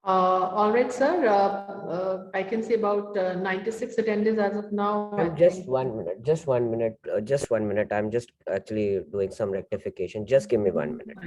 All right, sir. I can see about 96 attendees as of now. Just 1 minute, just 1 minute, just 1 minute. I'm just actually doing some rectification. Just give me 1 minute.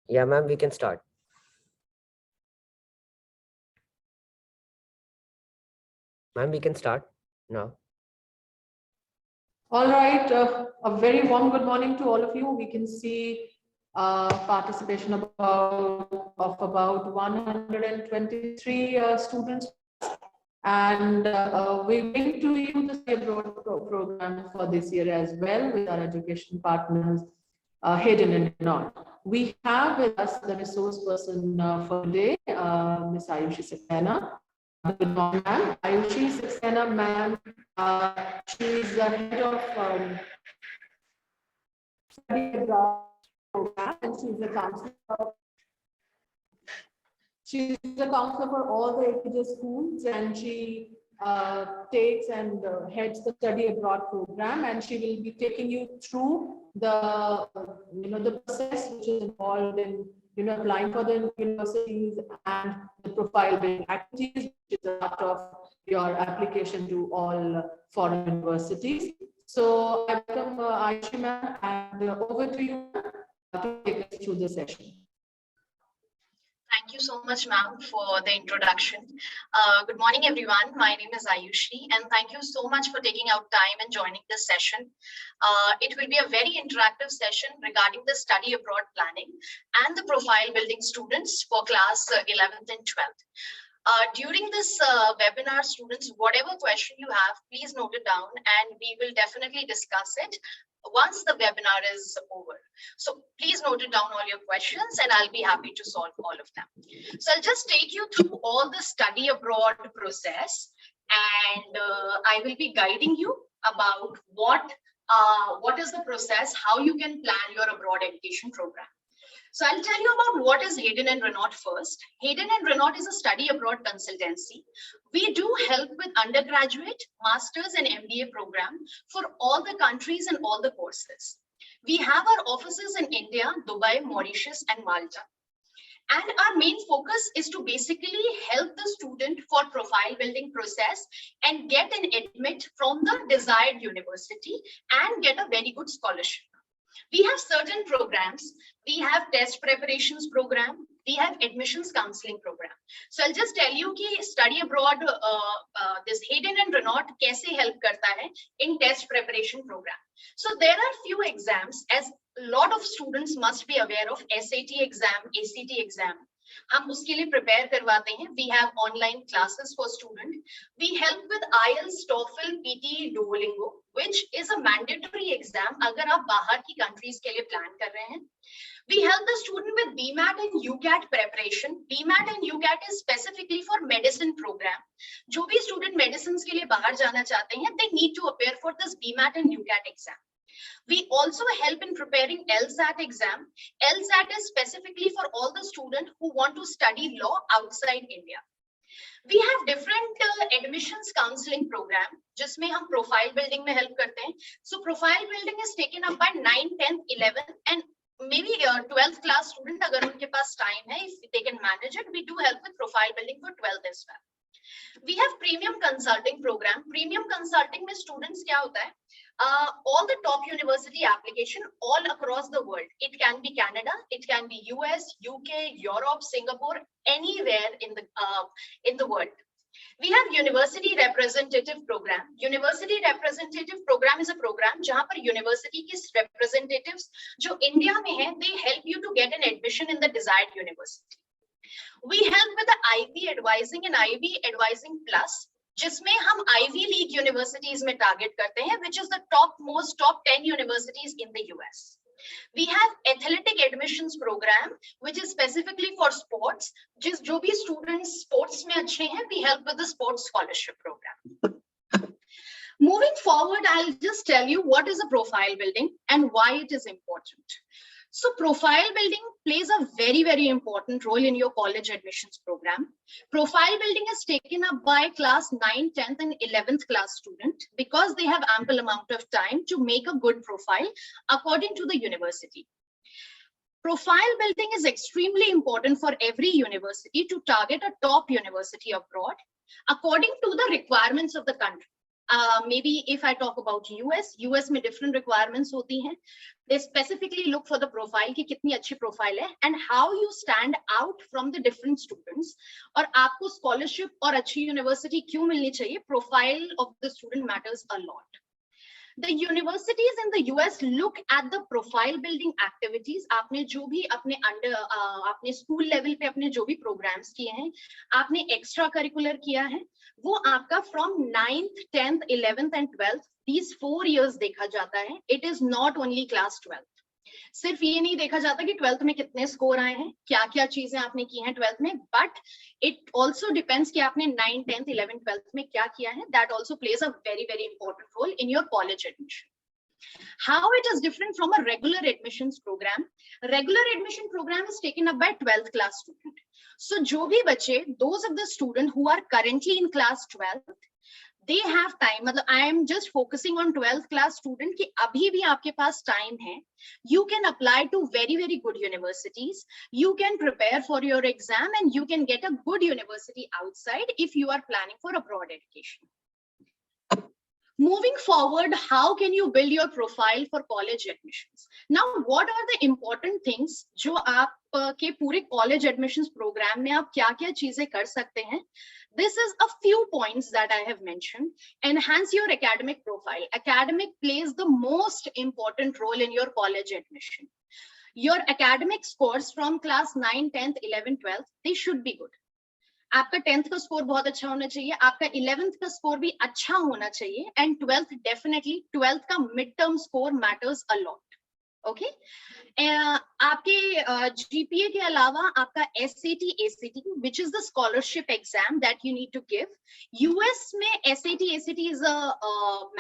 Yeah, ma'am, we can start. Ma'am, we can start now. All right. A very warm good morning to all of you. We can see participation of about 123 students. And we bring to you the Stay Abroad program for this year as well with our education partners, Hayden and Non. We have with us the resource person for today, Ms. Ayushi Saxena. Good morning, ma'am. Ayushi Saxena, ma'am. She's the head of study abroad program, and she's the counselor. She's the counselor for all the Apeejay schools, and she takes and heads the study abroad program, and she will be taking you through the the process which is involved in applying for the universities and the profile building activities, which is a part of your application to all foreign universities. So I welcome Ayushi ma'am, and over to you to take us through the session. Thank you so much, ma'am, for the introduction. Good morning, everyone. My name is Ayushi, and thank you so much for taking out time and joining this session. It will be a very interactive session regarding the study abroad planning and the profile building students for class 11th and 12th. During this webinar, students, whatever question you have, please note it down, and we will definitely discuss it once the webinar is over. So please note it down all your questions, and I'll be happy to solve all of them. So I'll just take you through all the study abroad process. and I will be guiding you about what is the process, how you can plan your abroad education program. So I'll tell you about what is Hayden and Renault first. Hayden and Renault is a study abroad consultancy. We do help with undergraduate, masters and MBA program for all the countries and all the courses. We have our offices in India, Dubai, Mauritius and Malta. And our main focus is to basically help the student for profile building process and get an admit from the desired university and get a very good scholarship. We have certain programs. We have test preparations program. We have admissions counseling program. So I'll just tell you कि study abroad, this Hayden and Renault कैसे help करता है in test preparation program. So there are few exams, as a lot of students must be aware of SAT exam, ACT exam. हम उसके लिए prepare करवाते हैं. We have online classes for student. We help with IELTS, TOEFL, PT, Duolingo, which is a mandatory exam अगर आप बाहर की countries के लिए plan कर रहे हैं. We help the student with BMAT and UCAT preparation. BMAT and UCAT is specifically for medicine program. जो भी student medicines के लिए बाहर जाना चाहते हैं, they need to appear for this BMAT and UCAT exam. We also help in preparing LSAT exam. LSAT is specifically for all the students who want to study law outside India. We have different admissions counseling program, जिसमें हम profile building में help करते हैं. So profile building is taken up by 9th, 10th, 11th and maybe 12th class student अगर उनके पास time है, if they can manage it, we do help with profile building for 12th as well. We have premium consulting program. Premium consulting में students क्या होता है? All the top university application all across the world. It can be Canada, it can be US, UK, Europe, Singapore, anywhere in the world. We have university representative program. University representative program is a program जहाँ पर university के representatives जो India में हैं, they help you to get an admission in the desired university. We help with the IB advising and IB advising plus, जिसमें हम Ivy League universities में target करते हैं, which is the top 10 universities in the US. We have athletic admissions program, which is specifically for sports. जो भी students sports में अच्छे हैं, we help with the sports scholarship program. Moving forward, I'll just tell you what is a profile building and why it is important. So profile building plays a very, very important role in your college admissions program. Profile building is taken up by class 9, 10th and 11th class student because they have ample amount of time to make a good profile according to the university. Profile building is extremely important for every university to target a top university abroad according to the requirements of the country. Maybe if I talk about US में different requirements होती हैं. They specifically look for the profile कि कितनी अच्छी profile है and how you stand out from the different students. और आपको scholarship और अच्छी university क्यों मिलनी चाहिए? Profile of the student matters a lot. The universities in the US look at the profile building activities. आपने जो भी अपने आपने school level पे अपने जो भी programs किए हैं, आपने extra curricular किया है, वो आपका from 9th, 10th, 11th and 12th, these 4 years देखा जाता है. It is not only class 12th. सिर्फ ये नहीं देखा जाता कि 12th में कितने स्कोर आए हैं, क्या क्या चीजें आपने की हैं 12th में, but it also depends कि आपने 9th, 10th, 11th, 12th में क्या किया है. That also plays a very, very important role in your college admission. How it is different from a regular admissions program? Regular admission program is taken up by 12th class student. So जो भी बच्चे, those of the student who are currently in class 12th, they have time. मतलब I am just focusing on 12th class student कि अभी भी आपके पास time है. You can apply to very, very good universities. You can prepare for your exam and you can get a good university outside if you are planning for abroad education. Moving forward, how can you build your profile for college admissions? Now, what are the important things जो आप के पूरे college admissions program में आप क्या-क्या चीजें कर सकते हैं? This is a few points that I have mentioned. Enhance your academic profile. Academic plays the most important role in your college admission. Your academic scores from class 9, 10th, 11th, 12th, they should be good. आपका 10th का score बहुत अच्छा होना चाहिए, आपका 11th का score भी अच्छा होना चाहिए, and 12th definitely 12th का mid term score matters a lot. Okay आपके जीपीए के अलावा आपका SAT ACT which is the scholarship exam that you need to give. US में SAT ACT is a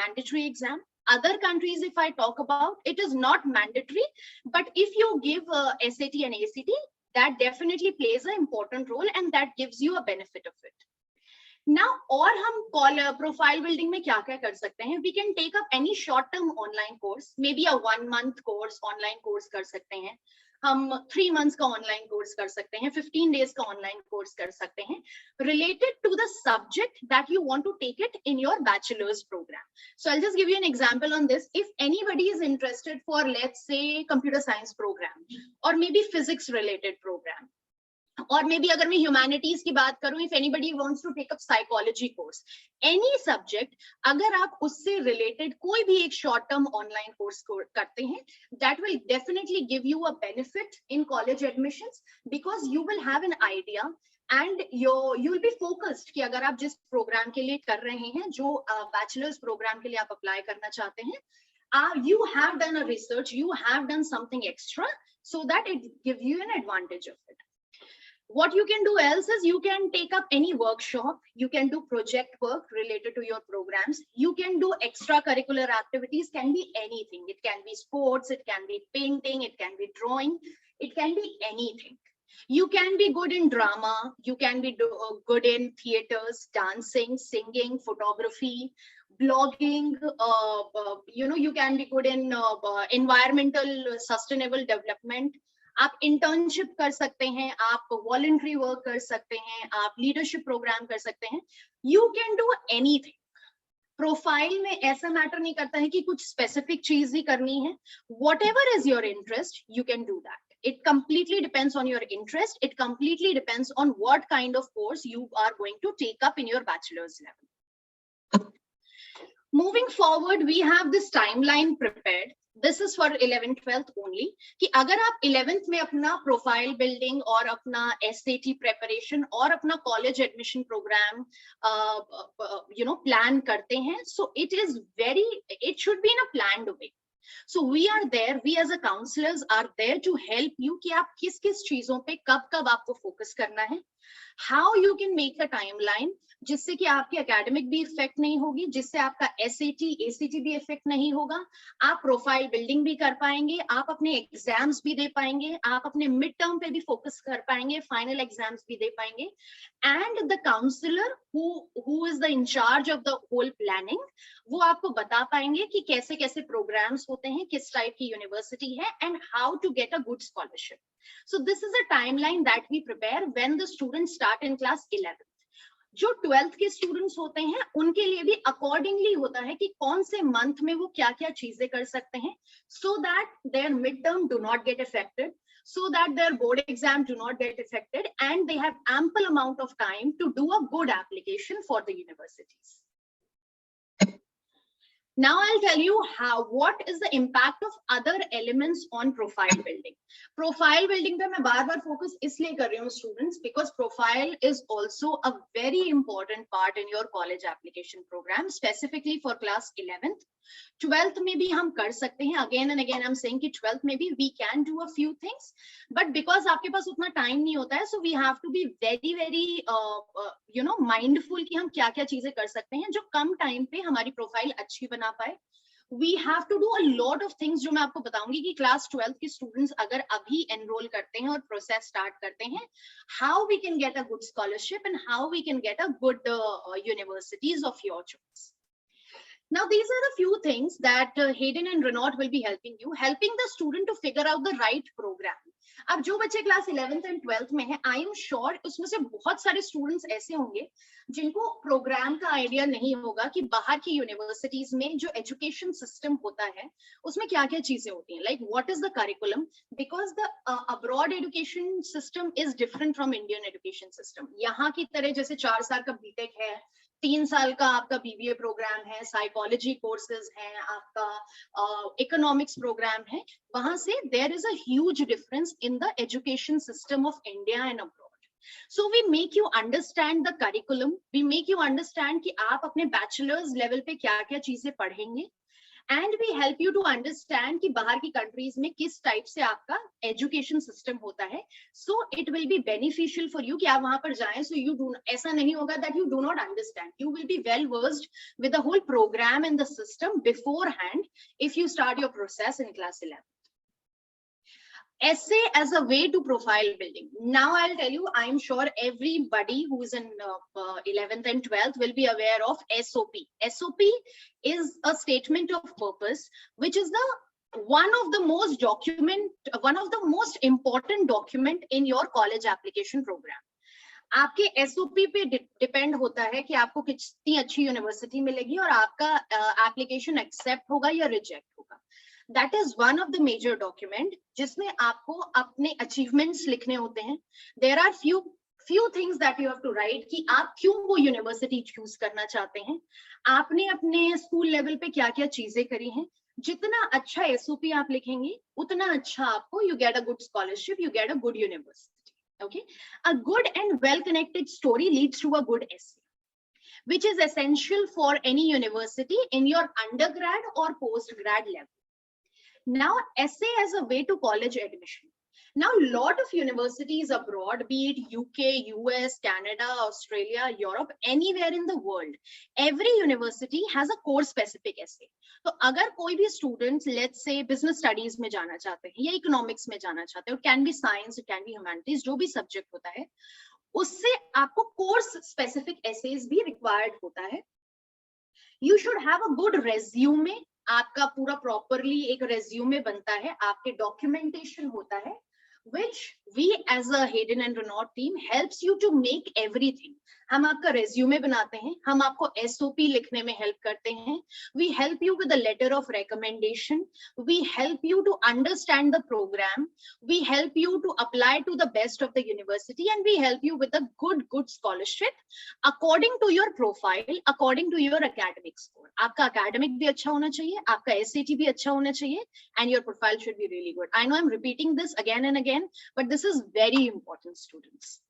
mandatory exam. Other countries, if I talk about, it is not mandatory, but if you give SAT and ACT, that definitely plays an important role and that gives you a benefit of it. Now, और हम profile building में क्या क्या कर सकते हैं? We can take up any short term online course, maybe a 1 month course, online course कर सकते हैं. हम 3 months का online course कर सकते हैं, 15 days का online course कर सकते हैं, related to the subject that you want to take it in your bachelor's program. So I'll just give you an example on this. If anybody is interested for, let's say, computer science program, or maybe physics related program, और may be अगर मैं humanities की बात करूं, if anybody wants to take up psychology course, any subject, अगर आप उससे related कोई भी एक शॉर्ट टर्म ऑनलाइन कोर्स करते हैं, that will definitely give you a benefit in college admissions, because you will have an idea and you will be focused कि अगर आप जिस प्रोग्राम के लिए कर रहे हैं, जो बैचलर्स प्रोग्राम के लिए आप अप्लाई करना चाहते हैं, you have done a research, you have done something extra, so that it gives you an advantage of it. What you can do else is you can take up any workshop, you can do project work related to your programs, you can do extracurricular activities, can be anything. It can be sports, it can be painting, it can be drawing, it can be anything. You can be good in drama, you can be good in theaters, dancing, singing, photography, blogging, you can be good in environmental sustainable development. आप internship कर सकते हैं, आप voluntary work कर सकते हैं, आप leadership programme कर सकते हैं. You can do anything. Profile में ऐसा मैटर नहीं करता है कि कुछ स्पेसिफिक चीज ही करनी है. whatever is your interest, you can do that. It completely depends on your interest. It completely depends on what kind of course you are going to take up in your bachelor's level. Moving forward, we have this timeline prepared. This is for 11th 12th only, कि अगर आप 11th में अपना profile building और अपना SAT preparation और अपना college admission programme plan करते हैं, so it should be in a planned way. So we are there, we as a counselors are there to help you कि आप किस किस चीजों पे कब कब आपको फोकस करना है. How you can make a timeline जिससे कि आपकी एकेडमिक भी इफेक्ट नहीं होगी, जिससे आपका SAT ACT भी इफेक्ट नहीं होगा, आप प्रोफाइल बिल्डिंग भी कर पाएंगे, आप अपने एग्जाम्स भी दे पाएंगे, आप अपने मिड टर्म पे भी फोकस कर पाएंगे, फाइनल एग्जाम्स भी दे पाएंगे. And the counsellor who is the incharge of the whole planning, वो आपको बता पाएंगे कि कैसे कैसे प्रोग्राम्स होते हैं, किस टाइप की यूनिवर्सिटी है, and how to get a good scholarship. So this is a timeline that we prepare when the students start in class 11th. जो 12th के स्टूडेंट्स होते हैं उनके लिए भी अकॉर्डिंगली होता है कि कौन से मंथ में वो क्या क्या चीजें कर सकते हैं, so that their midterm do not get affected, so that their board exam do not get affected, and they have ample amount of time to do a good application for the universities. Now I'll tell you what is the impact of other elements on profile building. Profile building पे मैं बार-बार focus इसलिए कर रही हूँ students, because profile is also a very important part in your college application program, specifically for class 11th. 12th में भी हम कर सकते हैं. Again and again I'm saying कि 12th में भी we can do a few things, but because आपके पास उतना time नहीं होता है, so we have to be very mindful कि हम क्या क्या चीजें कर सकते हैं जो कम time पे हमारी प्रोफाइल अच्छी बना पाए. We have to do a lot of things जो मैं आपको बताऊंगी कि क्लास 12th के स्टूडेंट्स अगर अभी एनरोल करते हैं और प्रोसेस स्टार्ट करते हैं, how we can get a good scholarship and how we can get a good universities of your choice. Now these are the few things that Hayden and Renaud will be helping the student to figure out the right program. अब जो बच्चे class 11th and 12th में हैं, I am sure उसमें से बहुत सारे students ऐसे होंगे जिनको प्रोग्राम का आइडिया नहीं होगा कि बाहर की यूनिवर्सिटीज में जो एजुकेशन सिस्टम होता है उसमें क्या क्या चीजें होती हैं, like what is the curriculum, because the abroad education system is different from Indian education system. यहाँ की तरह जैसे 4 साल का बीटेक है, 3 साल का आपका BBA प्रोग्राम है, साइकोलॉजी कोर्सेज हैं, आपका इकोनॉमिक्स प्रोग्राम है, वहां से there is a huge difference in the education system of India and abroad. So we make you understand the curriculum, we make you understand कि आप अपने बैचलर्स लेवल पे क्या क्या चीजें पढ़ेंगे, and we help you to understand कि बाहर की countries में किस type से आपका education system होता है. So it will be beneficial for you कि आप वहां पर जाएं, so you do, ऐसा नहीं होगा that you do not understand. You will be well versed with the whole program and the system beforehand if you start your process in class 11. Essay as a way to profile building. Now I'll tell you, I'm sure everybody who is in 11th and 12th will be aware of SOP. SOP is a statement of purpose, which is one of the most important document in your college application program. आपके SOP पे depend होता है कि आपको कितनी अच्छी university मिलेगी और आपका एप्लीकेशन एक्सेप्ट होगा या रिजेक्ट होगा. That is one of the major document जिसमें आपको अपने achievements लिखने होते हैं. There are few things that you have to write कि आप क्यों वो यूनिवर्सिटी चूज करना चाहते हैं, आपने अपने स्कूल लेवल पे क्या क्या चीजें करी हैं. जितना अच्छा SOP आप लिखेंगे उतना अच्छा आपको, you get a good scholarship, you get a good university. Okay, a good and well connected story leads to a good essay, which is essential for any university in your undergrad or postgrad level. Now, essay as a way to college admission. Now, a lot of universities abroad, be it UK, US, Canada, Australia, Europe, anywhere in the world, every university has a course specific essay. So, अगर कोई भी students, let's say business studies में जाना चाहते हैं या economics में जाना चाहते हैं, it can be science, it can be humanities, जो भी subject होता है, उससे आपको course specific essays भी required होता है. You should have a good resume. आपका पूरा properly एक resume बनता है, आपके documentation होता है, which we as a Hayden and Renaud team helps you to make everything. हम आपका resume बनाते हैं, हम आपको SOP लिखने में help करते हैं, we help you with a letter of recommendation, we help you to understand the program, we help you to apply to the best of the university, and we help you with a good scholarship according to your profile, according to your academic score. आपका academic भी अच्छा होना चाहिए, आपका SAT भी अच्छा होना चाहिए, and your profile should be really good. I know I'm repeating this again and again, but this is very important, students.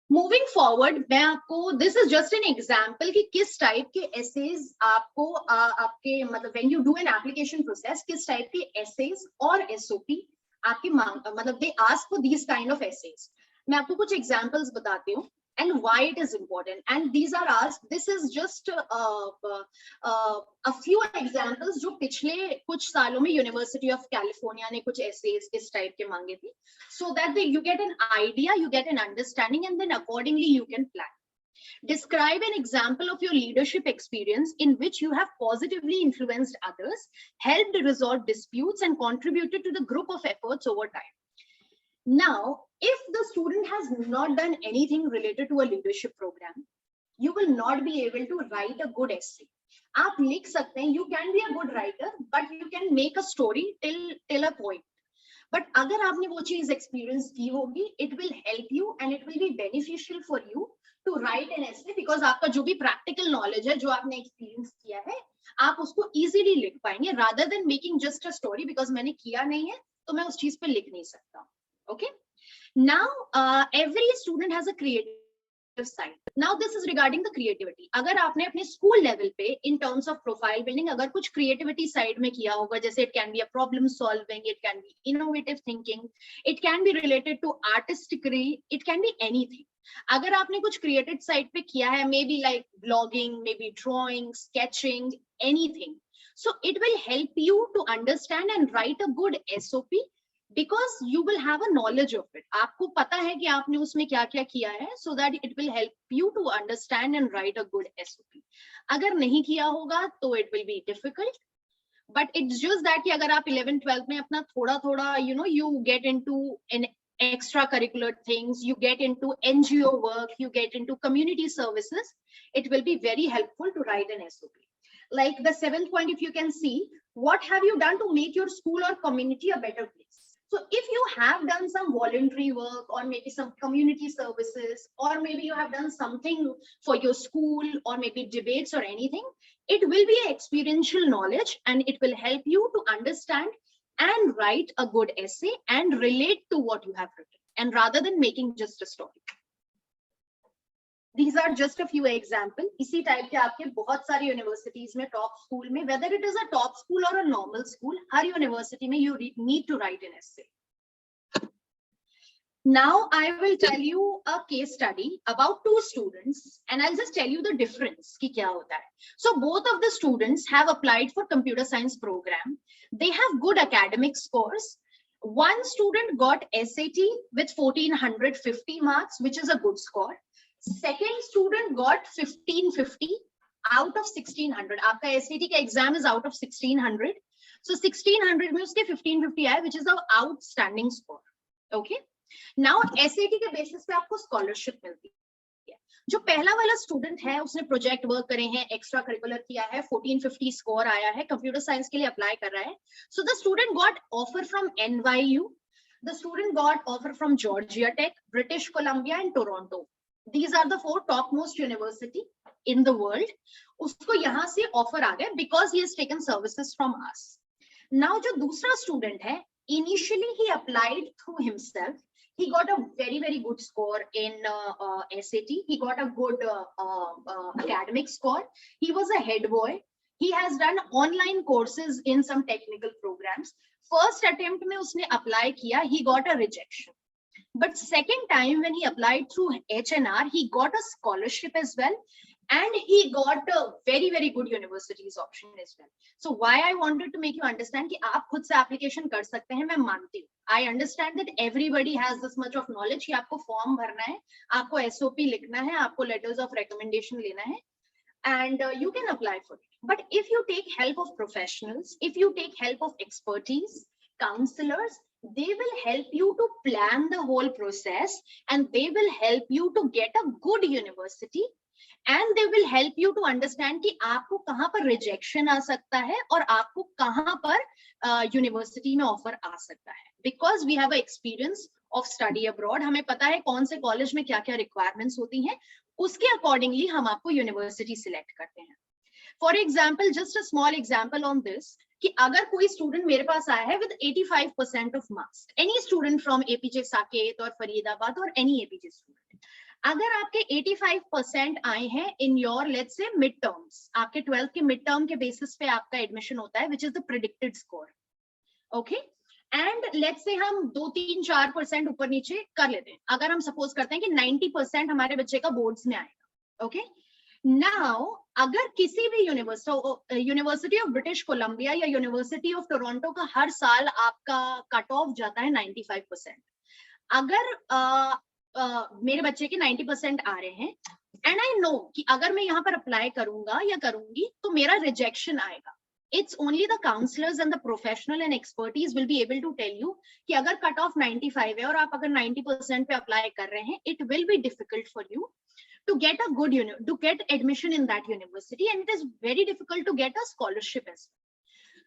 Moving forward, मैं आपको, this is just an example कि किस type के essays आपको आपके मतलब when you do an application process, किस type के essays और SOP आपके मतलब they ask for these kind of essays. मैं आपको कुछ examples बताती हूँ and why it is important, and these are asked. This is just a few examples जो पिछले कुछ सालों में University of California ने कुछ essays इस type के मांगे थे, so that you get an idea, you get an understanding, and then accordingly you can plan. Describe an example of your leadership experience in which you have positively influenced others, helped resolve disputes, and contributed to the group of efforts over time. Now, if the student has not done anything related to a leadership program, you will not be able to write a good essay. आप लिख सकते हैं, you can be a good writer, but you can make a story till a point. But अगर आपने वो चीज experience की होगी, it will help you and it will be beneficial for you to write an essay, because आपका जो भी practical knowledge है, जो आपने experience किया है, आप उसको easily लिख पाएंगे, rather than making just a story, because मैंने किया नहीं है, तो मैं उस चीज पे लिख नहीं सकता. Okay. Now, every student has a creative side. Now, this is regarding the creativity. अगर आपने अपने school level पे in terms of profile building अगर कुछ creativity side में किया होगा, जैसे it can be a problem solving, it can be innovative thinking, it can be related to artistry, it can be anything. अगर आपने कुछ creative side पे किया है, maybe like blogging, maybe drawing, sketching, anything. So it will help you to understand and write a good SOP, because you will have a knowledge of it. आपको पता है कि आपने उसमें क्या क्या किया है, so that it will help you to understand and write a good SOP. अगर नहीं किया होगा तो it will be difficult, but it's just that कि अगर आप 11-12 में अपना थोड़ा थोड़ा you get into an extracurricular things, you get into NGO work, you get into community services, it will be very helpful to write an SOP. Like the 7th point, if you can see, what have you done to make your school or community a better place? So if you have done some voluntary work, or maybe some community services, or maybe you have done something for your school, or maybe debates or anything, it will be experiential knowledge, and it will help you to understand and write a good essay and relate to what you have written, and rather than making just a story. These are just a few example. इसी type के आपके बहुत सारी universities में, top school में, whether it is a top school or a normal school, her university में you need to write an essay. Now I will tell you a case study about two students and I'll just tell you the difference कि क्या होता है. So both of the students have applied for computer science program. They have good academic scores. One student got SAT with 1450 marks, which is a good score. Second student got 1550 out of 1600. आपका SAT का exam is out of 1600. So 1600 में उसके 1550 आए, which is an outstanding score. Okay. Now SAT के basis पे आपको scholarship मिलती है. जो पहला वाला स्टूडेंट है उसने प्रोजेक्ट वर्क करे हैं, एक्स्ट्रा करिकुलर किया है, 1450 स्कोर आया है, कंप्यूटर साइंस के लिए अप्लाई कर रहा है. So the student got offer from NYU, the student got offer from Georgia Tech, British Columbia and Toronto. These are the 4 topmost university in the world. उसको यहाँ से ऑफर आ गया because he has taken services from us. Now जो दूसरा student है, initially he applied through himself. He got a very good score in SAT. He got a good academic score. He was a head boy. He has done online courses in some technical programs. First attempt में उसने apply किया, he got a rejection. But second time when he applied through HNR, he got a scholarship as well. And he got a very good universities option as well. So why I wanted to make you understand कि आप खुद से application कर सकते हैं, मैं मानती हूँ. I understand that everybody has this much of knowledge कि आपको form भरना है, आपको SOP लिखना है, आपको letters of recommendation लेना है, and you can apply for it. But if you take help of professionals, if you take help of expertise, counselors, they will help you to plan the whole process and they will help you to get a good university. And they will help you to understand कि आपको कहाँ पर rejection आ सकता है और आपको कहाँ पर university में offer आ सकता है. Because we have a experience of study abroad, हमें पता है कौन से college में क्या क्या requirements होती हैं, उसके accordingly हम आपको university select करते हैं. For example, just a small example on this, कि अगर कोई student मेरे पास आया है with 85% of marks, any student from APJ Saket और फरीदाबाद और any APJ student, अगर आपके 85% आए हैं in your let's say mid terms, आपके 12th के mid term के basis पे आपका admission होता है, which is the predicted score. Okay, and let's say हम 2-3-4% ऊपर नीचे कर लेते हैं. अगर हम suppose करते हैं कि 90% हमारे बच्चे का boards में आएगा. Okay, now अगर किसी भी यूनिवर्सिटी ऑफ ब्रिटिश कोलंबिया या यूनिवर्सिटी ऑफ टोरंटो का हर साल आपका कट ऑफ जाता है 95%, अगर मेरे बच्चे के 90% आ रहे हैं एंड आई नो कि अगर मैं यहाँ पर अप्लाई करूंगा या करूंगी तो मेरा रिजेक्शन आएगा. It's only the counselors and the professional and expertise will be able to tell you कि अगर कट ऑफ 95 है और आप अगर 90% पे अप्लाई कर रहे हैं, it will be difficult for you to get a good to get admission in that university, and it is very difficult to get a scholarship as well.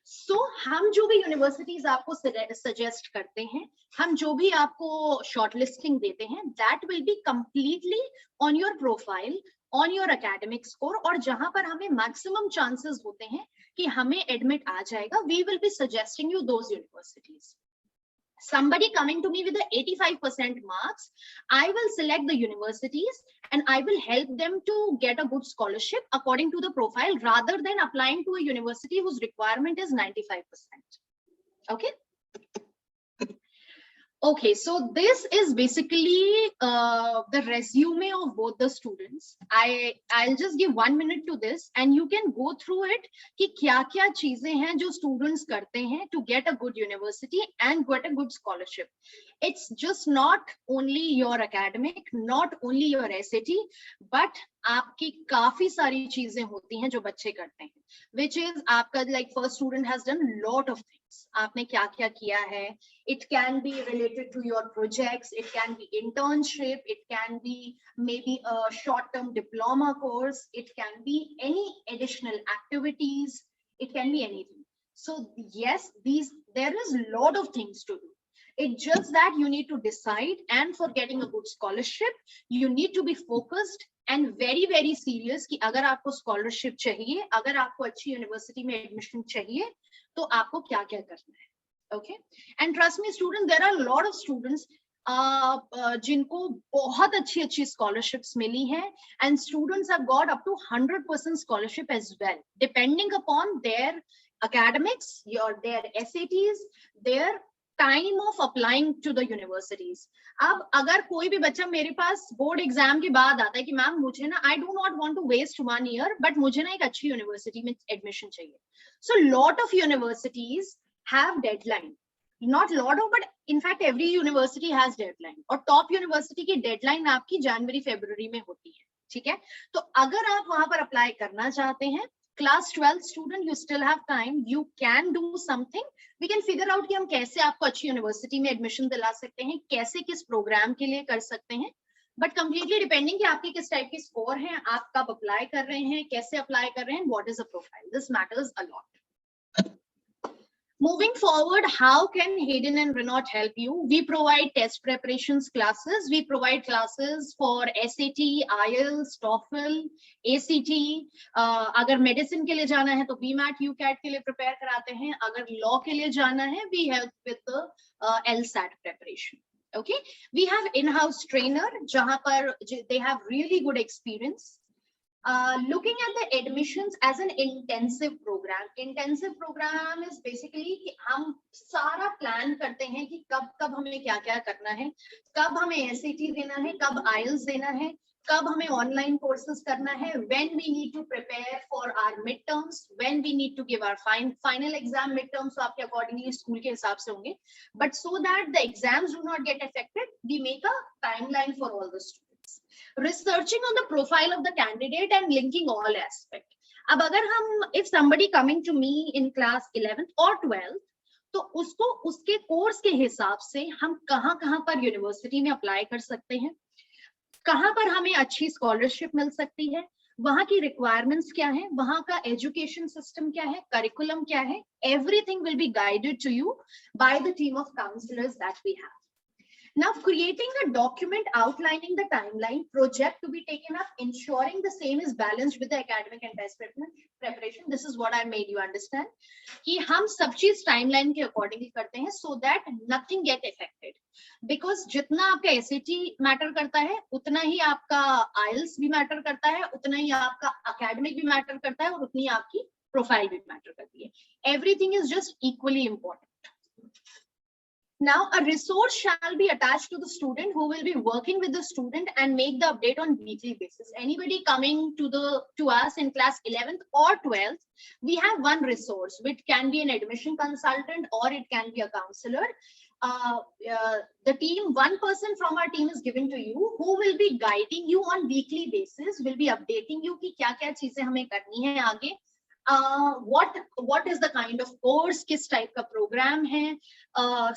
So हम जो भी universities आपको suggest करते हैं, हम जो भी आपको shortlisting देते हैं, that will be completely on your profile, on your academic score, और जहां पर हमें maximum chances होते हैं कि हमें admit आ जाएगा, we will be suggesting you those universities. Somebody coming to me with the 85% marks, I will select the universities and I will help them to get a good scholarship according to the profile rather than applying to a university whose requirement is 95%. Okay. Okay, so this is basically the resume of both the students. I'll just give 1 minute to this and you can go through it कि क्या-क्या चीजें हैं जो students करते हैं to get a good university and get a good scholarship. It's just not only your academic, not only your SAT, but आपकी काफी सारी चीजें होती हैं जो बच्चे करते हैं, which is आपका like first student has done lot of things. आपने क्या-क्या किया है? It can be related to your projects, it can be internship, it can be maybe a short-term diploma course, it can be any additional activities, it can be anything. So yes, there is a lot of things to do. It's just that you need to decide, and for getting a good scholarship, you need to be focused and very serious कि अगर आपको scholarship चाहिए, अगर आपको अच्छी university में admission चाहिए, तो आपको क्या-क्या करना है. Okay, and trust me students, there are a lot of students जिनको बहुत अच्छी अच्छी scholarships मिली हैं, and students have got up to 100% scholarship as well, depending upon their academics, their SATs, their time of applying to the universities. अब अगर कोई भी बच्चा मेरे पास बोर्ड एग्जाम के बाद आता है कि मैम मुझे ना, I do not want to waste 1 year, but मुझे ना एक अच्छी यूनिवर्सिटी में एडमिशन चाहिए. So lot of universities have deadline. Not lot of, but in fact every university has deadline. और top university की deadline आपकी जनवरी फरवरी में होती है, ठीक है? तो अगर आप वहां पर अप्लाई करना चाहते हैं, class 12 student, you still have time, you can do something. We can figure out कि हम कैसे आपको अच्छी यूनिवर्सिटी में एडमिशन दिला सकते हैं, कैसे किस प्रोग्राम के लिए कर सकते हैं, बट कंप्लीटली डिपेंडिंग कि आपकी किस टाइप की स्कोर है, आप कब अप्लाई कर रहे हैं, कैसे अप्लाई कर रहे हैं, what is a profile. This matters a lot. Moving forward, how can Hayden and Renault help you? We provide test preparations classes. We provide classes for SAT, IELTS, TOEFL, ACT. अगर medicine के लिए जाना है तो BMAT, UCAT के लिए prepare कराते हैं. अगर law के लिए जाना है, we help with the LSAT preparation. Okay, we have in-house trainer जहाँ पर they have really good experience. Looking at the admissions as an intensive program. Intensive program is basically कि हम सारा plan करते हैं कि कब हमें क्या क्या करना है, कब हमें SAT देना है, कब IELTS देना है, कब हमें online courses करना है, when we need to prepare for our midterms, when we need to give our final exam midterms. So आपके accordingly school के हिसाब से होंगे, but so that the exams do not get affected, we make a timeline for all the students. Researching on the profile of the candidate and linking all aspect. अब अगर हम, if somebody coming to me in class 11th or 12th, तो उसको उसके course के हिसाब से हम कहाँ पर यूनिवर्सिटी में अप्लाई कर सकते हैं, कहाँ पर हमें अच्छी स्कॉलरशिप मिल सकती है, वहां की रिक्वायरमेंट्स क्या है, वहां का एजुकेशन सिस्टम क्या है, करिकुलम क्या है, everything will be guided to you by the team of counsellors that we have. Now, creating a document outlining the timeline project to be taken up, ensuring the same is balanced with the academic and test preparation. This is what I made you understand. कि हम सब चीज timeline के accordingly करते हैं so that nothing get affected. Because जितना आपका SAT matter करता है, उतना ही आपका IELTS भी matter करता है, उतना ही आपका academic भी matter करता है, और उतनी आपकी profile भी matter करती है. Everything is just equally important. Now, a resource shall be attached to the student who will be working with the student and make the update on weekly basis. Anybody coming to us in class 11th or 12th, we have one resource, which can be an admission consultant or it can be a counselor. The team, one person from our team is given to you who will be guiding you on weekly basis, will be updating you कि क्या-क्या चीजें हमें करनी है आगे. What is the kind of course, किस type का programme है,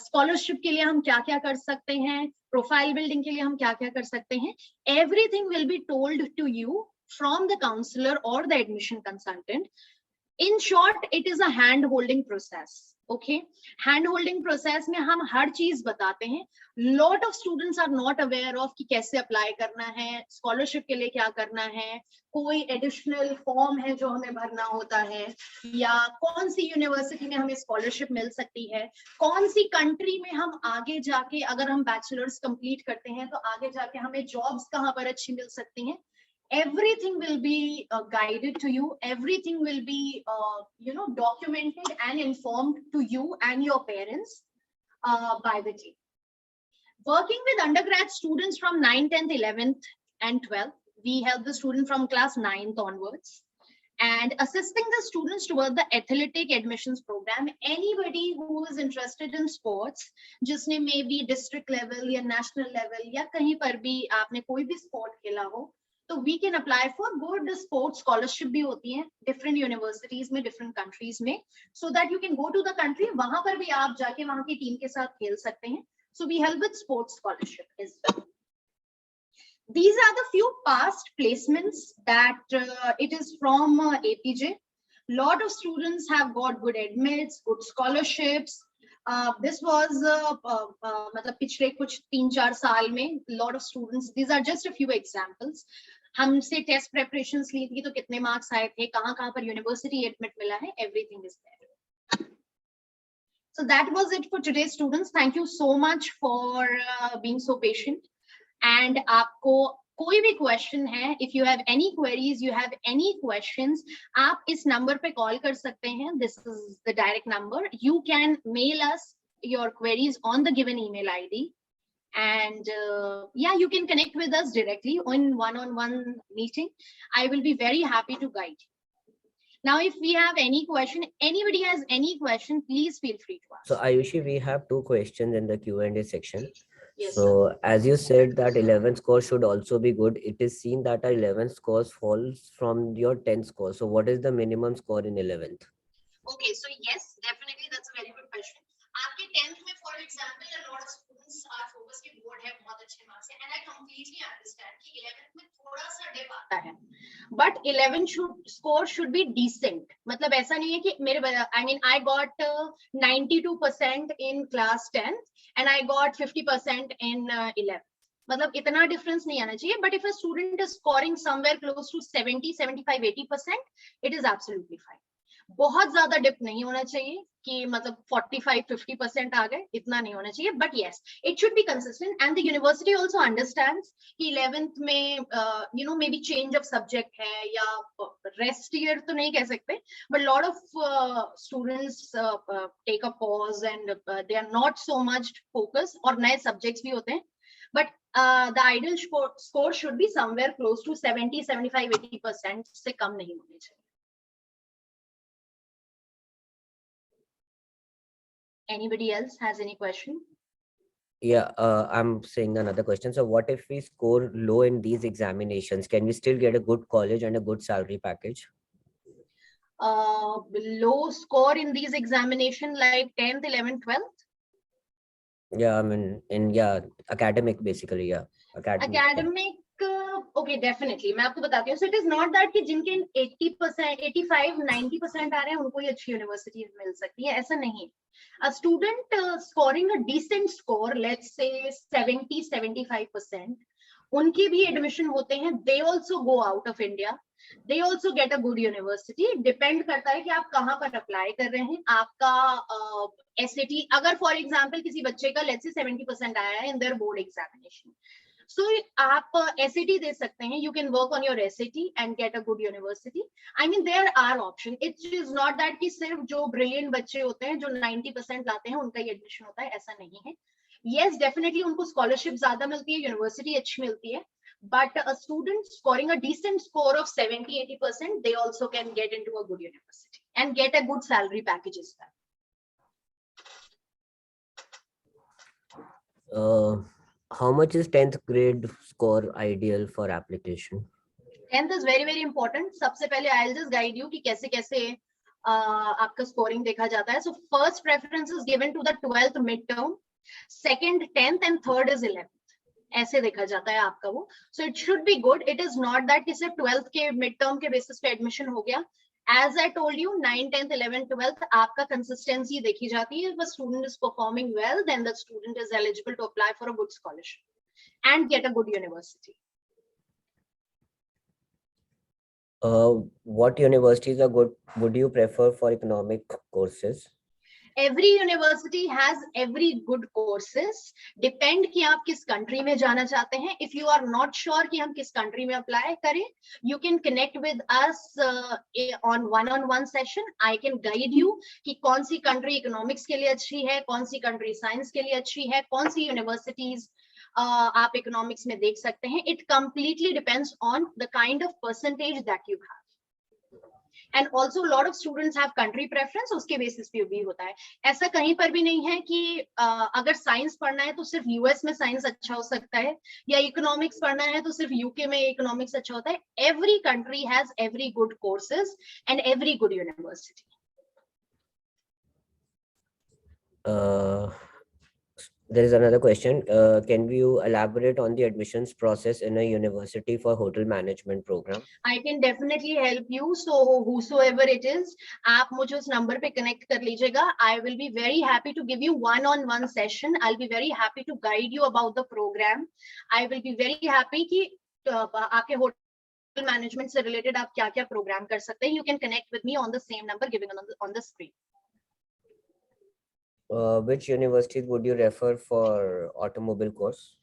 स्कॉलरशिप के लिए हम क्या क्या कर सकते हैं, प्रोफाइल बिल्डिंग के लिए हम क्या क्या कर सकते हैं. Everything will be told to you from the counsellor और the admission consultant. In short, it is a hand holding process. Okay, hand holding process में हम हर चीज बताते हैं. Lot of students are not aware of कि कैसे apply करना है, स्कॉलरशिप के लिए क्या करना है, कोई एडिशनल फॉर्म है जो हमें भरना होता है, या कौन सी यूनिवर्सिटी में हमें स्कॉलरशिप मिल सकती है, कौन सी कंट्री में हम आगे जाके, अगर हम बैचलर्स कंप्लीट करते हैं तो आगे जाके हमें जॉब्स कहाँ पर अच्छी मिल सकती हैं. Everything will be guided to you. Everything will be, documented and informed to you and your parents by the team. Working with undergrad students from 9th, 10th, 11th, and 12th, we help the student from class 9th onwards, and assisting the students toward the athletic admissions program. Anybody who is interested in sports, जिसने maybe district level या national level या कहीं पर भी आपने कोई भी sport खेला हो, तो we can apply for good sports scholarship भी होती हैं different universities में, different countries में, so that you can go to the country, वहां पर भी आप जाके वहां की टीम के साथ खेल सकते हैं. So we help with sports scholarship as well. These are the few past placements that it is from APJ. Lot of students have got good admits, good scholarships. This was मतलब पिछले कुछ 3-4 साल में lot of students. These are just a few examples. हमसे test preparations ली थी तो कितने marks आए थे, कहाँ पर यूनिवर्सिटी एडमिट मिला है, everything is there. So that was it for today, students. Thank you so much for being so patient. And आपको कोई भी question है, if you have any queries, you have any questions, आप इस number पे call कर सकते हैं. This is the direct number. You can mail us your queries on the given email ID. And yeah, you can connect with us directly on one-on-one meeting. I will be very happy to guide you. Now, if we have any question, anybody has any question, please feel free to ask. So Ayushi, we have 2 questions in the Q&A section. Yes, So as you said that 11th score should also be good, it is seen that our 11th scores falls from your 10th score. So what is the minimum score in 11th? Okay, so yes, definitely that's a very good question. आपके 10th में, for example, a lot of students are focused कि board है बहुत अच्छे marks है, and I completely understand कि 11th में थोड़ा सा dip आता है, but 11th score should be decent. मतलब ऐसा नहीं है कि मेरे, I mean, I got 92% in class 10th and I got 50% in 11th. मतलब इतना difference नहीं आना चाहिए, but if a student is scoring somewhere close to 70, 75, 80%, it is absolutely fine. बहुत ज्यादा डिप नहीं होना चाहिए कि मतलब 45-50% आ गए, इतना नहीं होना चाहिए, but yes, it should be consistent. And the university also understands कि 11th में you know maybe change of subject है या rest year तो नहीं कह सकते, but lot of students take a pause and they are not so much focused, और नए subjects भी होते हैं, but the ideal score should be somewhere close to 70, 75, 80% से कम नहीं होने चाहिए. Anybody else has any question? Yeah, I'm saying another question. So what if we score low in these examinations? Can we still get a good college and a good salary package? Low score in these examinations like 10th, 11th, 12th? Yeah, I mean, academic basically, yeah. Academic, okay, definitely. मैं आपको बताती हूँ. So it is not that कि जिनके 80%, 85, 90% आ रहे हैं उनको ही अच्छी यूनिवर्सिटी मिल सकती है, ऐसा नहीं. A student scoring a decent score, let's say 70, 75%, उनके भी एडमिशन होते हैं. They also go out of India. They also get a good university. Depend करता है कि आप कहाँ पर अप्लाई कर रहे हैं. आपका SAT, अगर फॉर एग्जाम्पल किसी बच्चे का let's say 70% आया है in their board examination, so आप SAT दे सकते हैं. You can work on your SAT and get a good university. I mean, there are options. It is not that कि सिर्फ जो brilliant बच्चे होते हैं जो 90% लाते हैं उनका ही एडमिशन होता है, ऐसा नहीं है. Yes, definitely उनको scholarship ज्यादा मिलती है, university अच्छी मिलती है, but a student scoring a decent score of 70, 80%, they also can get into a good university and get a good salary package as well. How much is 10th grade score ideal for application? 10th is very, very important. सबसे पहले I'll just guide you कि कैसे कैसे आपका scoring देखा जाता है. So first preference is given to the 12th midterm, second 10th and third is 11th. ऐसे देखा जाता है आपका वो. So it should be good. It is not that कि सिर्फ 12th के midterm के basis पे admission हो गया. As I told you, 9, 10th, 11th, 12th, आपका consistency देखी जाती है. If a student is performing well, then the student is eligible to apply for a good scholarship and get a good university. What universities are good? Would you prefer for economic courses? Every university has every good courses. Depend कि आप किस country में जाना चाहते हैं. If you are not sure कि हम किस country में apply करें, you can connect with us on one-on-one session. I can guide you कि कौन सी country economics के लिए अच्छी है, कौन सी country science के लिए अच्छी है, कौन सी universities आप economics में देख सकते हैं. It completely depends on the kind of percentage that you have. And also a lot of students have country preference, उसके basis पे भी होता है. ऐसा कहीं पर भी नहीं है कि अगर साइंस पढ़ना है तो सिर्फ यूएस में साइंस अच्छा हो सकता है, या इकोनॉमिक्स पढ़ना है तो सिर्फ यूके में इकोनॉमिक्स अच्छा होता है. Every country has every good courses and every good university. There is another question. Can you elaborate on the admissions process in a university for hotel management program? I can definitely help you. So whosoever it is, आप मुझे उस number पे connect कर लीजिएगा. I will be very happy to give you one-on-one session. I'll be very happy to guide you about the program. I will be very happy कि आपके hotel management से related आप क्या-क्या program कर सकते हैं. You can connect with me on the same number given on the screen. Which universities would you refer for automobile course?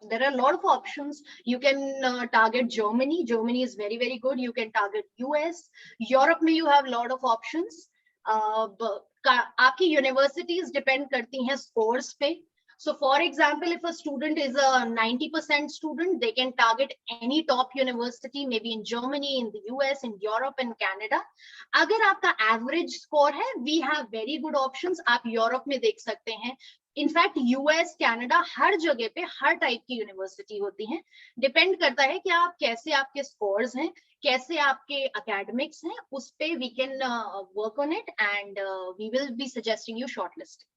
There are a lot of options. You can target Germany. Germany is very, very good. You can target US. Europe में you have a lot of options. आपकी universities depend करती हैं scores पे. So for example, if a student is a 90% student, they can target any top university, maybe in Germany, in the US, in Europe, and Canada. अगर आपका average score है, we have very good options. आप Europe में देख सकते हैं. In fact US Canada हर जगह पे हर टाइप की यूनिवर्सिटी होती हैं. डिपेंड करता है कि आप कैसे आपके स्कोर्स हैं, कैसे आपके एकेडमिक्स हैं, उस पे we can work on it and we will be suggesting you shortlist.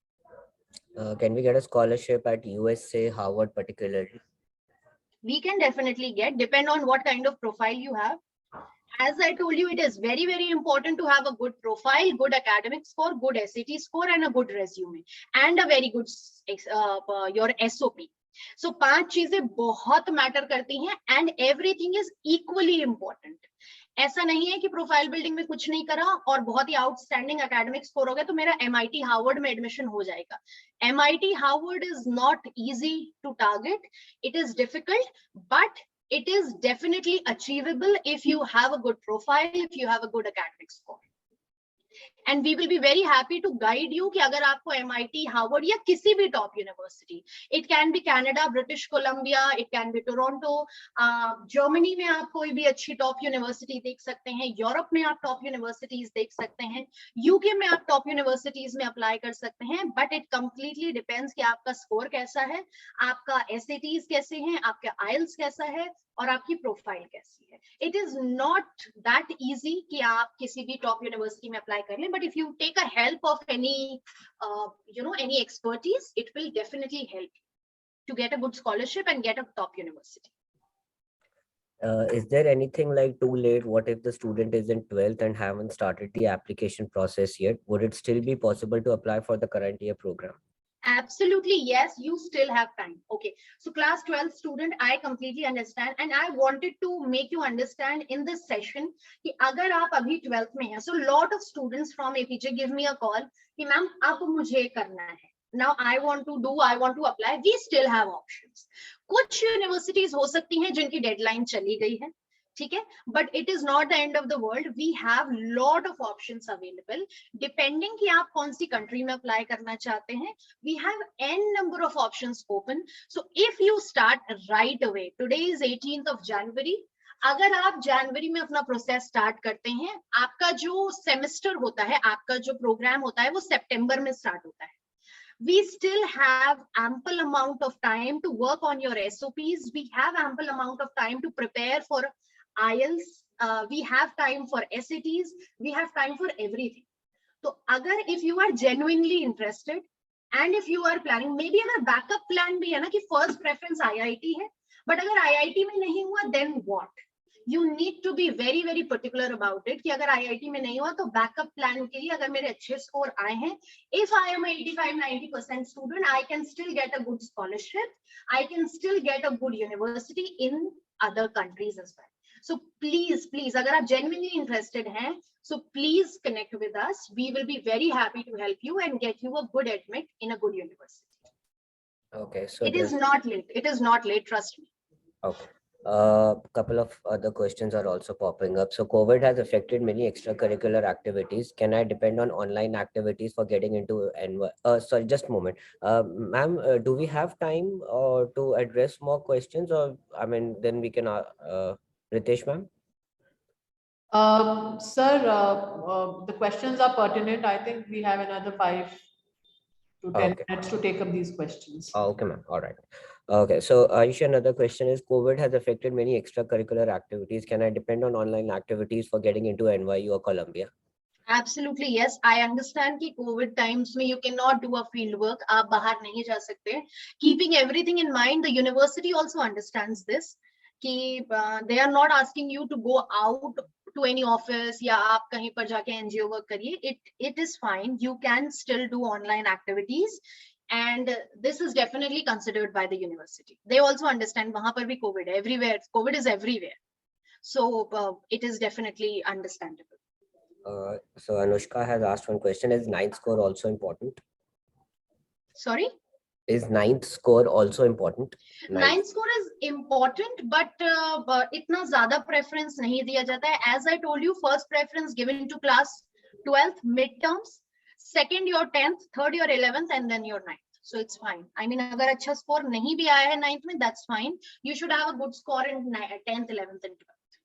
Can we get a scholarship at USA, Harvard particularly? We can definitely get, depend on what kind of profile you have. As I told you, it is very, very important to have a good profile, good academic score, good SAT score, and a good resume, and a very good your SOP. So 5 चीजें बहुत matter करती हैं, and everything is equally important. ऐसा नहीं है कि profile building में कुछ नहीं करा और बहुत ही आउटस्टैंडिंग एकेडमिक स्कोर हो गया तो मेरा MIT हार्वर्ड में एडमिशन हो जाएगा. MIT Harvard is not easy to target. It is difficult, but it is definitely achievable if you have a good profile, if you have a good academic score. And we will be very happy to guide you कि अगर आपको MIT, Harvard या किसी भी top university, it can be Canada, British Columbia, it can be Toronto, Germany में आप कोई भी अच्छी top university देख सकते हैं, Europe में आप top universities देख सकते हैं, UK में आप top universities में apply कर सकते हैं, but it completely depends कि आपका score कैसा है, आपका SATs कैसे हैं, आपका IELTS कैसा है और आपकी प्रोफाइल कैसी है. It is not that easy कि आप किसी भी टॉप यूनिवर्सिटी में अप्लाई कर लें, but if you take a help of any any expertise, it will definitely help to get a good scholarship and get a top university. Is there anything like too late? What if the student is in 12th and haven't started the application process yet? Would it still be possible to apply for the current year program? Absolutely, yes, you still have time. Okay, so class 12 student, I completely understand, and I wanted to make you understand in this session कि अगर आप अभी 12th में हैं, so lot of students from APJ give me a call कि ma'am अब मुझे करना है, now I want to apply. We still have options. कुछ universities हो सकती हैं जिनकी deadline चली गई है, ठीक है, but it is not the end of the world. We have lot of options available depending कि आप कौन सी country में apply करना चाहते हैं. We have n number of options open. So if you start right away, today is 18th of January. अगर आप जनवरी में अपना प्रोसेस स्टार्ट करते हैं, आपका जो सेमेस्टर होता है, आपका जो प्रोग्राम होता है, वो सितंबर में स्टार्ट होता है. We still have ample amount of time to work on your SOPs. We have ample amount of time to prepare for IELTS, we have time for SATs, we have time for everything. So अगर if you are genuinely interested and if you are planning, maybe अगर backup plan भी है ना कि first preference IIT है, but अगर IIT में नहीं हुआ, then what? You need to be very, very particular about it कि अगर IIT में नहीं हुआ तो backup plan के लिए अगर मेरे अच्छे score आए हैं, if I am a 85-90% student, I can still get a good scholarship, I can still get a good university in other countries as well. So please, अगर आप genuinely interested हैं, so please connect with us. We will be very happy to help you and get you a good admit in a good university. Okay, so it is not late. It is not late, trust me. Okay. Couple of other questions are also popping up. So COVID has affected many extracurricular activities. Can I depend on online activities for getting into sorry, just a moment. Ma'am, do we have time to address more questions, or I mean, then we can Ritesh ma'am? Sir, the questions are pertinent. I think we have another 5 to 10 minutes to take up these questions. Okay, ma'am. All right. Okay, so Aisha, another question is, COVID has affected many extracurricular activities. Can I depend on online activities for getting into NYU or Columbia? Absolutely, yes. I understand कि COVID times में you cannot do a field work. आप बाहर नहीं जा सकते. Keeping everything in mind, the university also understands this. कि they are not asking you to go out to any office या आप कहीं पर जाके NGO work करिए. It is fine. You can still do online activities. And this is definitely considered by the university. They also understand वहाँ पर भी COVID है, everywhere. COVID is everywhere. So it is definitely understandable. So Anushka has asked one question: is 9th score also important? Sorry? Is ninth score also important? Ninth score is important, but इतना ज़्यादा preference नहीं दिया जाता है. As I told you, first preference given to class 12th midterms, second your 10th, third your 11th, and then your 9th. So it's fine. I mean, अगर अच्छा score नहीं भी आया है 9th में, that's fine. You should have a good score in 10th, 11th, and 12th.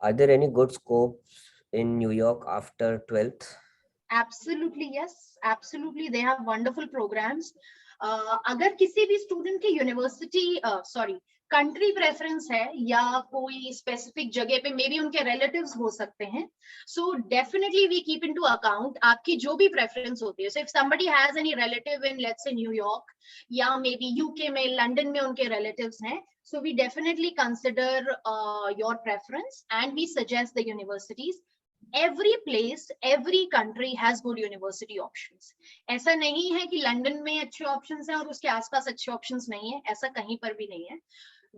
Are there any good scopes in New York after 12th? Absolutely, yes. Absolutely, they have wonderful programs. अगर किसी भी student की university country preference है या कोई specific जगह पे may be उनके रिलेटिव्स हो सकते हैं, so definitely we keep into account आपकी जो भी प्रेफरेंस होती है. So if somebody has any relative in let's say New York या मे बी यूके में, लंदन में उनके रिलेटिव्स हैं, so we definitely consider your preference and we suggest the universities. Every place, every country has good university options. ऐसा नहीं है कि London में अच्छे ऑप्शंस हैं और उसके आसपास अच्छे ऑप्शंस नहीं है, ऐसा कहीं पर भी नहीं है.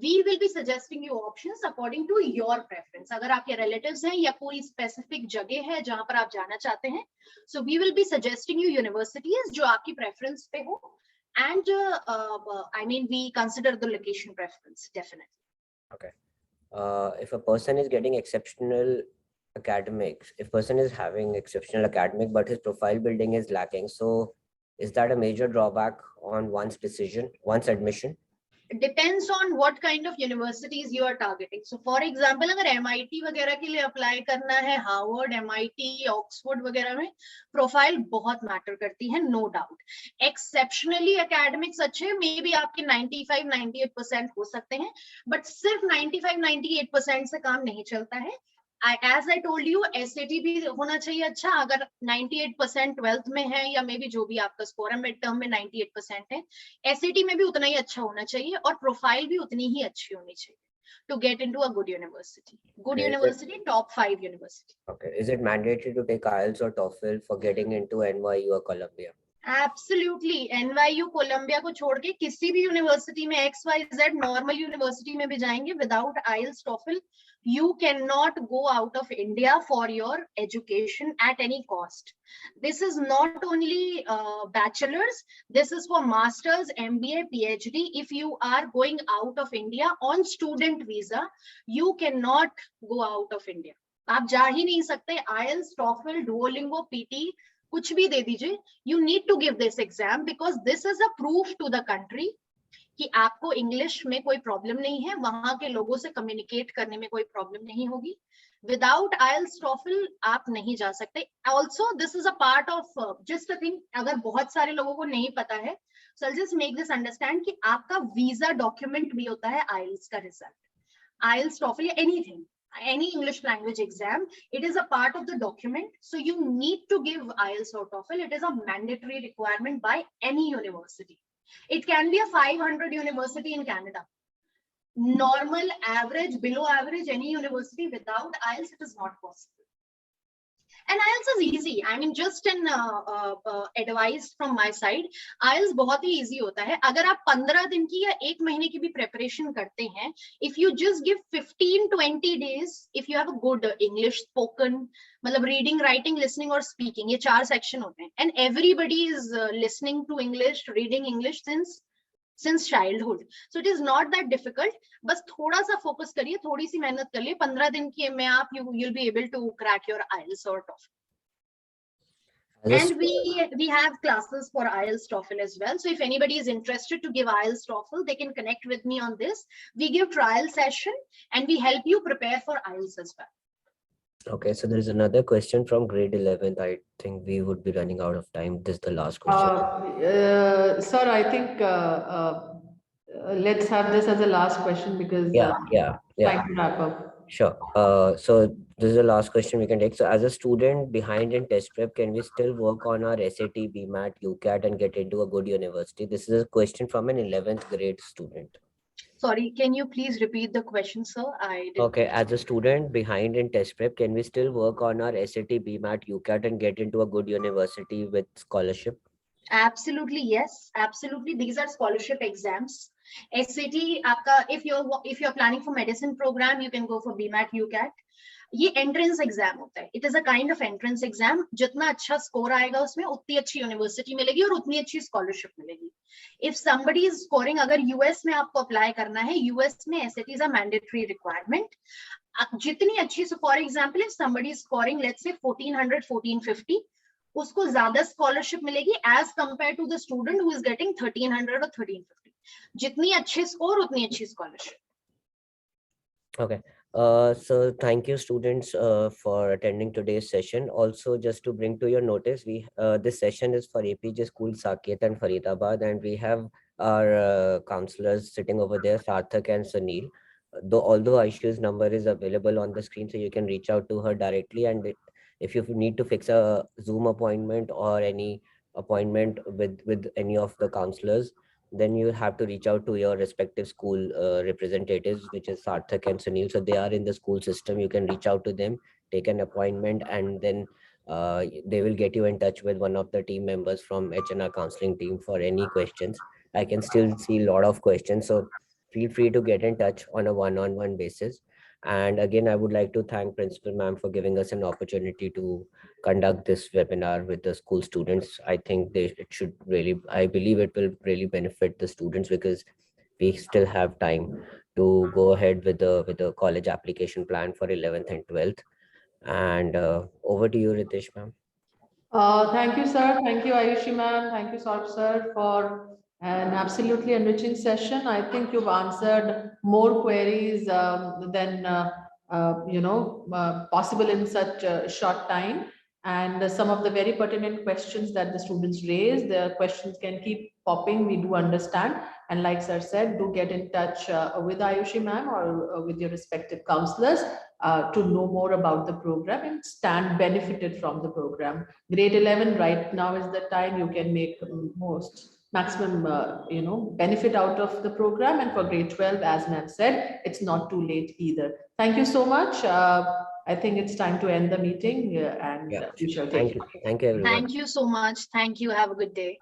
We will be suggesting you options according to your preference. अगर आपके relatives हैं या कोई specific जगह है जहां पर आप जाना चाहते हैं, so we will be suggesting you universities जो आपकी preference पे हो. And I mean, we consider the location preference definitely. Okay. If a person is getting exceptional academics, if person is having exceptional academic but his profile building is lacking, so is that a major drawback on one's decision, one's admission? Depends on what kind of universities you are targeting. So for example, अगर MIT वगैरह के लिए apply करना है, Harvard, MIT, Oxford वगैरह में profile बहुत matter करती है, no doubt. Exceptionally academics अच्छे मे बी आपके 95-98% हो सकते हैं, but सिर्फ 95-98% से काम नहीं चलता है. As I told you, SAT भी होना चाहिए अच्छा. अगर 98% 12th में है या मे बी जो भी आपका स्कोर है, मिड टर्म में 98% है, SAT में भी उतना ही अच्छा होना चाहिए और प्रोफाइल भी उतनी ही अच्छी होनी चाहिए to get into a good university. Good university, top 5 university. Okay. Is it mandatory to take IELTS or Toefl for getting into NYU or Columbia? Absolutely. NYU, Columbia को छोड़ के किसी भी यूनिवर्सिटी में XYZ नॉर्मल यूनिवर्सिटी में भी जाएंगे without IELTS, TOEFL, you cannot go out of India for your education at any cost. This is not only bachelor's, this is for masters, MBA, PhD. If you are going out of India on student visa, you cannot go out of India. आप जा ही नहीं सकते. IELTS, TOEFL, Duolingo, PT, कुछ भी दे दीजिए. You need to give this exam because this is a proof to the country कि आपको English में कोई प्रॉब्लम नहीं है, वहां के लोगों से कम्युनिकेट करने में कोई प्रॉब्लम नहीं होगी. विदाउट IELTS, TOEFL आप नहीं जा सकते. Also this is a part of just a thing, अगर बहुत सारे लोगों को नहीं पता है, so I just make this understand कि आपका वीजा डॉक्यूमेंट भी होता है IELTS का रिजल्ट. IELTS, TOEFL या anything, any English language exam, it is a part of the document. So you need to give IELTS or TOEFL. It is a mandatory requirement by any university. It can be a 500 university in Canada. Normal, average, below average, any university without IELTS, it is not possible. And IELTS is easy. I mean, just an advice from my side. IELTS बहुत ही easy होता है. अगर आप 15 दिन की या 1 महीने की भी preparation करते हैं, if you just give 15-20 days, if you have a good English spoken, मतलब reading, writing, listening और speaking, ये 4 section होते हैं, and everybody is listening to English, reading English since childhood, so it is not that difficult. बस थोड़ा सा focus करिए, थोड़ी सी मेहनत करिए, 15 दिन की में आप you'll be able to crack your IELTS or TOEFL. And we have classes for IELTS, TOEFL as well. So if anybody is interested to give IELTS, TOEFL, they can connect with me on this. We give trial session and we help you prepare for IELTS as well. Okay, so there's another question from grade 11th. I think we would be running out of time. This is the last question. Sir, I think let's have this as a last question because time to wrap up. Sure. So this is the last question we can take. So as a student behind in test prep, can we still work on our SAT, BMAT, UCAT and get into a good university? This is a question from an 11th grade student. Sorry, can you please repeat the question, sir? Okay, as a student behind in test prep, can we still work on our SAT, BMAT, UCAT and get into a good university with scholarship? Absolutely, yes. Absolutely. These are scholarship exams. SAT आपका, if you're planning for medicine program, you can go for BMAT, UCAT. ये entrance exam होता है. It is a kind of entrance exam. जितना अच्छा score आएगा उसमें उतनी अच्छी यूनिवर्सिटी मिलेगी और उतनी अच्छी स्कॉलरशिप मिलेगी. इफ समबडी इज स्कोरिंग, अगर यूएस में आपको अप्लाई करना है, यूएस में SAT is a mandatory requirement. जितनी अच्छी, so for example if somebody is scoring let's say 1400 1450, उसको ज्यादा स्कॉलरशिप मिलेगी as compared to the student who is getting 1300 और 1350. जितनी अच्छे स्कोर उतनी अच्छी scholarship. Okay. So thank you, students, for attending today's session. Also, just to bring to your notice, this session is for Apeejay Schools, Saket and Faridabad, and we have our counselors sitting over there, Sarthak and Sunil. Although Aishu's number is available on the screen, so you can reach out to her directly. And if you need to fix a Zoom appointment or any appointment with any of the counselors, then you have to reach out to your respective school representatives, which is Sarthak and Sunil. So they are in the school system. You can reach out to them, take an appointment, and then they will get you in touch with one of the team members from HNR counseling team for any questions. I can still see a lot of questions, so feel free to get in touch on a one-on-one basis. And again, I would like to thank Principal Ma'am for giving us an opportunity to conduct this webinar with the school students. I think I believe it will really benefit the students, because we still have time to go ahead with the college application plan for 11th and 12th. And over to you, Ritesh ma'am. Thank you, sir. Thank you, Ayushi ma'am. Thank you, Saurabh sir, for an absolutely enriching session. I think you've answered more queries than possible in such a short time. And some of the very pertinent questions that the students raised, the questions can keep popping. We do understand. And like sir said, do get in touch with Ayushi ma'am or with your respective counselors to know more about the program and stand benefited from the program. Grade 11 right now is the time you can make maximum benefit out of the program. And for grade 12, as ma'am said, it's not too late either. Thank you so much. I think it's time to end the meeting and we shall take it. Thank you everyone. Thank you so much. Thank you. Have a good day.